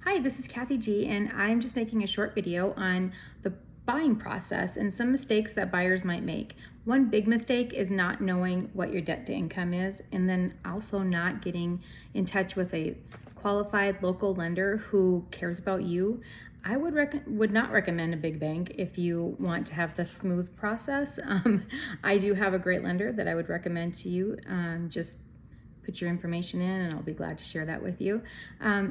Hi, this is Kathy G, and I'm just making a short video on the buying process and some mistakes that buyers might make. One big mistake is not knowing what your debt to income is, and then also not getting in touch with a qualified local lender who cares about you. I would not recommend a big bank if you want to have the smooth process. I do have a great lender that I would recommend to you. Just put your information in and I'll be glad to share that with you.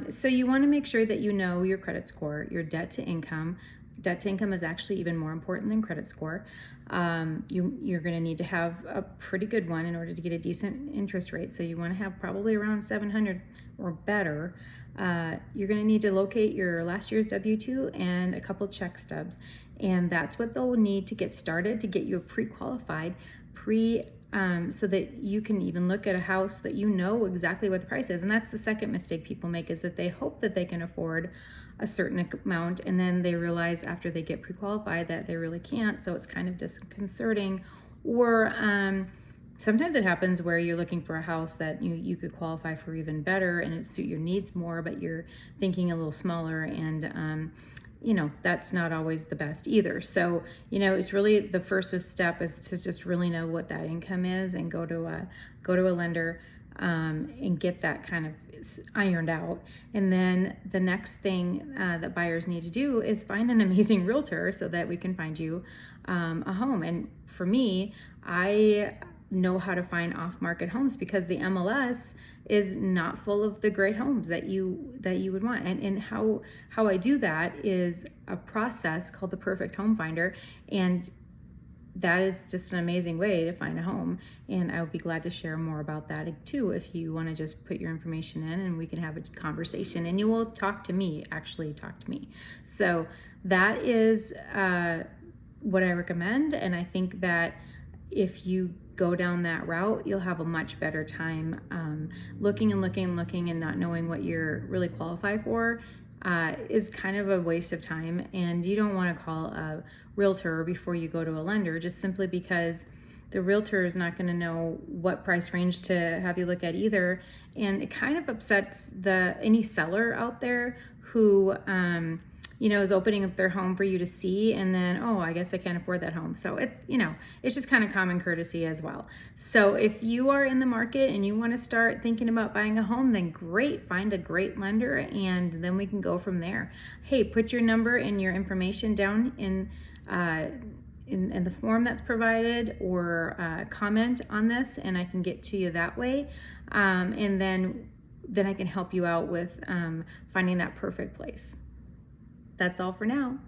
So you want to make sure that you know your credit score, your debt to income. Debt to income is actually even more important than credit score. You're going to need to have a pretty good one in order to get a decent interest rate. So you want to have probably around 700 or better. You're going to need to locate your last year's W-2 and a couple check stubs. And that's what they'll need to get started to get you pre-qualified, so that you can even look at a house that you know exactly what the price is. And that's the second mistake people make, is that they hope that they can afford a certain amount, and then they realize after they get pre-qualified that they really can't, so it's kind of disconcerting. Or sometimes it happens where you're looking for a house that you could qualify for even better and it suit your needs more, but you're thinking a little smaller, and that's not always the best either. So, it's really the first step is to just really know what that income is and go to a lender and get that kind of ironed out. And then the next thing that buyers need to do is find an amazing realtor so that we can find you a home. And for me, I know how to find off-market homes because the MLS is not full of the great homes that you would want. And how I do that is a process called the Perfect Home Finder, and that is just an amazing way to find a home. And I would be glad to share more about that too if you want to just put your information in and we can have a conversation, and you will talk to me. So that is what I recommend, and I think that if you go down that route, you'll have a much better time looking and not knowing what you're really qualified for is kind of a waste of time. And you don't want to call a realtor before you go to a lender, just simply because the realtor is not going to know what price range to have you look at either. And it kind of upsets any seller out there who is opening up their home for you to see, and then, oh, I guess I can't afford that home. So it's just kind of common courtesy as well. So if you are in the market and you want to start thinking about buying a home, then great, find a great lender, and then we can go from there. Hey, put your number and your information down in the form that's provided, or comment on this, and I can get to you that way. And then I can help you out with finding that perfect place. That's all for now.